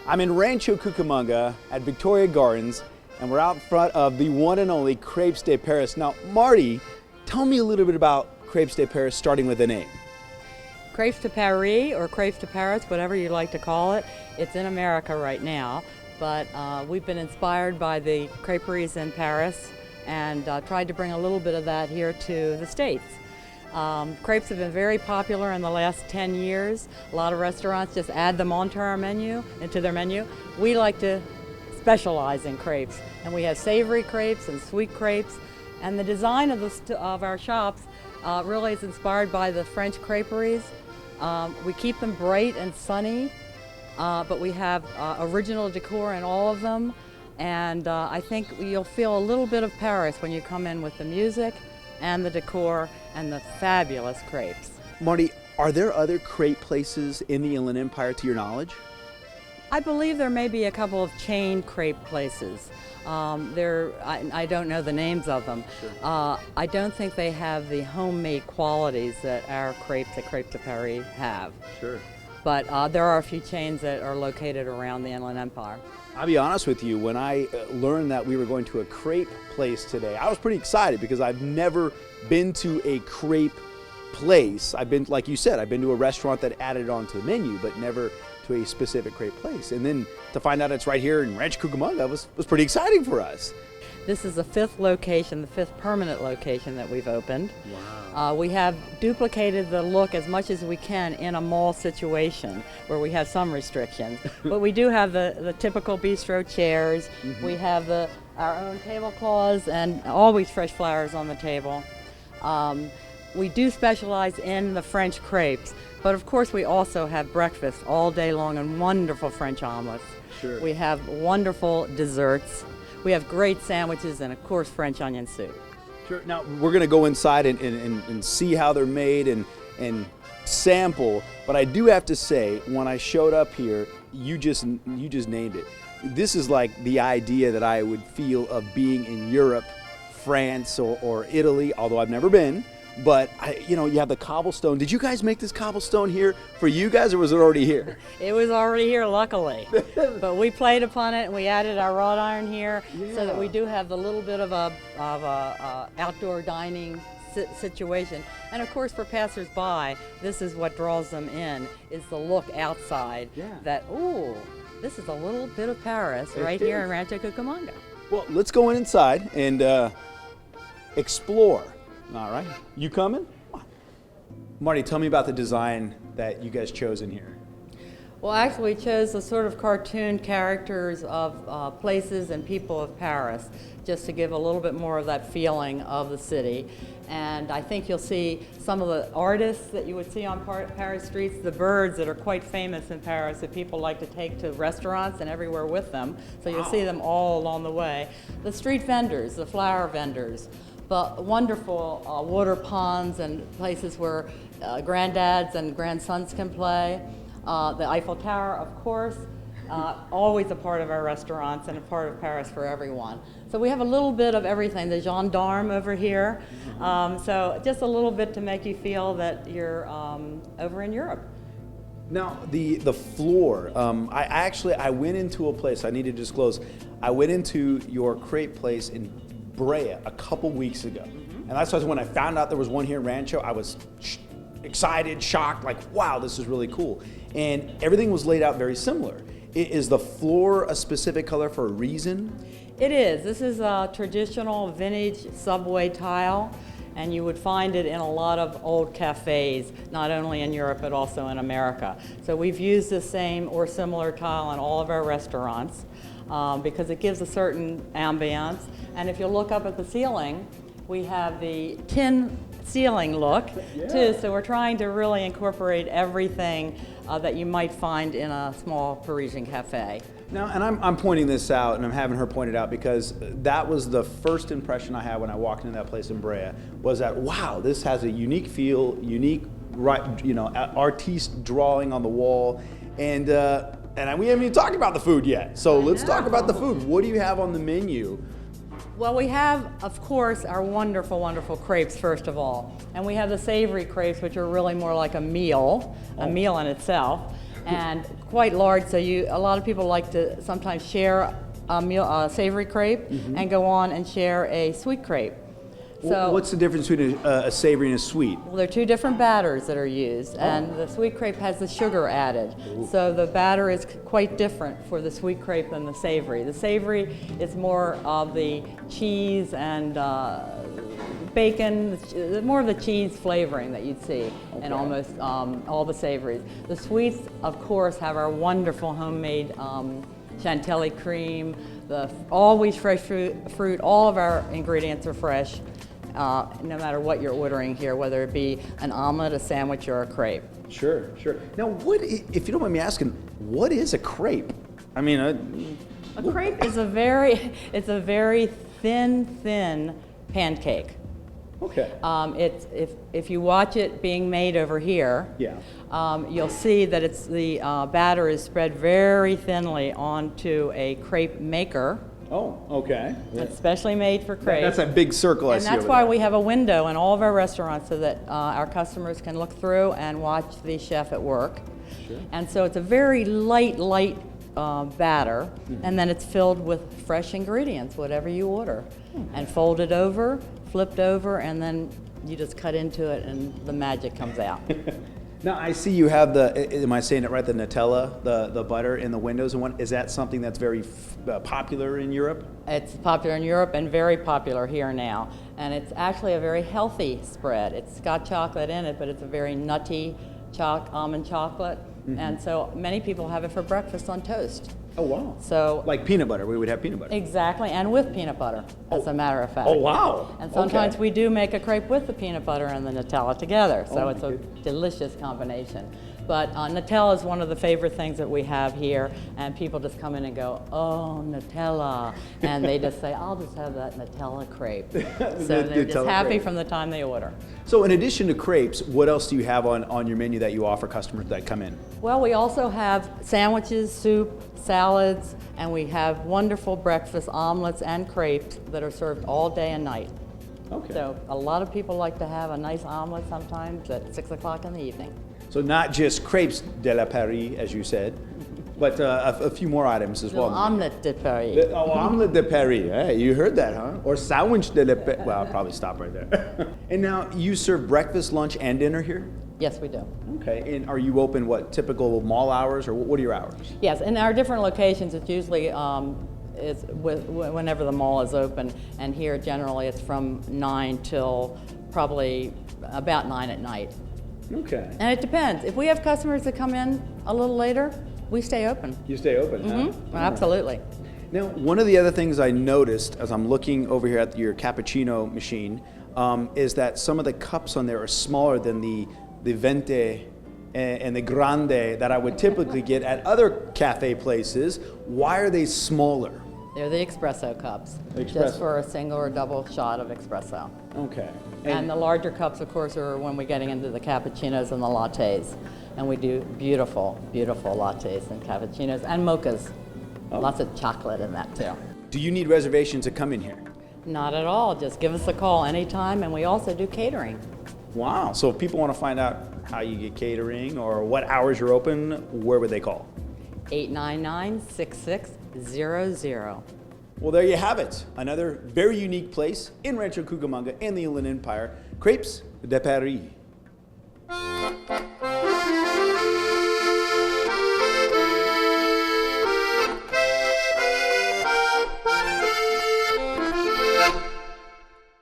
I'm in Rancho, Cucamonga at Victoria Gardens, and we're out in front of the one and only Crepes de Paris. Now, Marty, tell me a little bit about Crepes de Paris, starting with the name. Crepes de Paris, or Crepes de Paris, whatever you like to call it. It's in America right now, but we've been inspired by the creperies in Paris and tried to bring a little bit of that here to the States. Crepes have been very popular in the last 10 years. A lot of restaurants just add them onto our menu, into their menu. We like to specialize in crepes, and we have savory crepes and sweet crepes, and the design of our shops really is inspired by the French creperies. We keep them bright and sunny, but we have original decor in all of them, and I think you'll feel a little bit of Paris when you come in with the music and the decor and the fabulous crepes. Marty, are there other crepe places in the Inland Empire to your knowledge? I believe there may be a couple of chain crepe places. I don't know the names of them. Sure. I don't think they have the homemade qualities that our crepes at Crepes de Paris have. Sure. But there are a few chains that are located around the Inland Empire. I'll be honest with you, when I learned that we were going to a crepe place today, I was pretty excited because I've never been to a crepe place. I've been, like you said, I've been to a restaurant that added it onto the menu, but never to a specific crepe place. And then to find out it's right here in Rancho, Cucamonga was pretty exciting for us. This is the fifth location, the fifth permanent location that we've opened. Wow. We have duplicated the look as much as we can in a mall situation where we have some restrictions. But we do have the typical bistro chairs. Mm-hmm. We have our own tablecloths and always fresh flowers on the table. We do specialize in the French crepes, but of course we also have breakfast all day long and wonderful French omelets. Sure. We have wonderful desserts. We have great sandwiches and of course French onion soup. Sure. Now we're going to go inside and see how they're made and sample, but I do have to say, when I showed up here, you just named it. This is like the idea that I would feel of being in Europe, France, or Italy, although I've never been. But you have the cobblestone. Did you guys make this cobblestone here for you guys, or was it already here? It was already here, luckily. But we played upon it, and we added our wrought iron here, so that we do have the little bit of a outdoor dining situation. And of course, for passers-by, this is what draws them in: is the look outside. Yeah. That this is a little bit of Paris right here in Rancho Cucamonga. Well, let's go inside and explore. All right, you coming? Marty, tell me about the design that you guys chose in here. Well, actually, we chose the sort of cartoon characters of places and people of Paris, just to give a little bit more of that feeling of the city. And I think you'll see some of the artists that you would see on Paris streets, the birds that are quite famous in Paris that people like to take to restaurants and everywhere with them. So you'll see them all along the way. The street vendors, the flower vendors, but wonderful water ponds and places where granddads and grandsons can play. The Eiffel Tower, of course, always a part of our restaurants and a part of Paris for everyone. So we have a little bit of everything. The gendarme over here. So just a little bit to make you feel that you're over in Europe. Now, the floor, I went into a place, I need to disclose, I went into your crepe place in Brea a couple weeks ago. Mm-hmm. And that's why when I found out there was one here in Rancho, I was excited, shocked, like, wow, this is really cool. And everything was laid out very similar. Is the floor a specific color for a reason? It is. This is a traditional vintage subway tile, and you would find it in a lot of old cafes, not only in Europe but also in America. So we've used the same or similar tile in all of our restaurants because it gives a certain ambiance. And if you look up at the ceiling, we have the tin ceiling look too, so we're trying to really incorporate everything that you might find in a small Parisian cafe. Now, and I'm pointing this out, and I'm having her point it out because that was the first impression I had when I walked into that place in Brea, was that, wow, this has a unique feel, unique, artiste drawing on the wall, and we haven't even talked about the food yet. So let's talk about the food. What do you have on the menu? Well, we have, of course, our wonderful, wonderful crepes, first of all. And we have the savory crepes, which are really more like a meal in itself. and quite large. So a lot of people like to sometimes share a savory crepe and go on and share a sweet crepe. So what's the difference between a savory and a sweet? well, there are two different batters that are used, and the sweet crepe has the sugar added. So the batter is quite different for the sweet crepe than the savory. The savory is more of the cheese and bacon, more of the cheese flavoring that you'd see in almost all the savories. The sweets, of course, have our wonderful homemade chantilly cream, always fresh fruit. All of our ingredients are fresh. No matter what you're ordering here, whether it be an omelet, a sandwich, or a crepe. Sure. Now, if you don't mind me asking, what is a crepe? I mean, a crepe is a very thin pancake. Okay. If you watch it being made over here, you'll see that the batter is spread very thinly onto a crepe maker. Oh, okay. It's specially made for crepes. That's that big circle I see And that's over why there. we have a window in all of our restaurants so that our customers can look through and watch the chef at work. Sure. And so it's a very light batter, and then it's filled with fresh ingredients, whatever you order, and folded over, flipped over, and then you just cut into it and the magic comes out. Now, I see you have am I saying it right, the Nutella, the butter in the windows, and is that something that's very popular in Europe? It's popular in Europe and very popular here now. And it's actually a very healthy spread. It's got chocolate in it, but it's a very nutty almond chocolate. And so many people have it for breakfast on toast. Oh, wow. So, like peanut butter, we would have peanut butter. Exactly, and with peanut butter, as a matter of fact. Oh, wow. And sometimes we do make a crepe with the peanut butter and the Nutella together, so it's a delicious combination. But Nutella is one of the favorite things that we have here, and people just come in and go, oh, Nutella, and they just say, I'll just have that Nutella crepe. So they're just happy from the time they order. So in addition to crepes, what else do you have on your menu that you offer customers that come in? Well, we also have sandwiches, soup, salads, and we have wonderful breakfast omelets and crepes that are served all day and night. Okay. So a lot of people like to have a nice omelet sometimes at 6 o'clock in the evening. So not just crepes de la Paris, as you said, but a few more items as well. Omelette de Paris. Omelette de Paris. Hey, you heard that, huh? Or sandwich de la Paris. Well, I'll probably stop right there. And now you serve breakfast, lunch, and dinner here? Yes, we do. Okay. And are you open, typical mall hours, or what are your hours? Yes, in our different locations, it's usually whenever the mall is open, and here generally it's from 9 till probably about 9 at night. Okay. And it depends. If we have customers that come in a little later, we stay open. You stay open, huh? Absolutely. Now, one of the other things I noticed as I'm looking over here at your cappuccino machine is that some of the cups on there are smaller than the Venti and the Grande that I would typically get at other cafe places. Why are they smaller? They're the espresso cups, just for a single or double shot of espresso. Okay. And the larger cups, of course, are when we're getting into the cappuccinos and the lattes. And we do beautiful, beautiful lattes and cappuccinos and mochas. Lots of chocolate in that, too. Do you need reservations to come in here? Not at all. Just give us a call anytime, and we also do catering. Wow. So if people want to find out how you get catering or what hours you're open, where would they call? 899-6600. Well, there you have it. Another very unique place in Rancho Cucamonga in the Inland Empire, Crepes de Paris.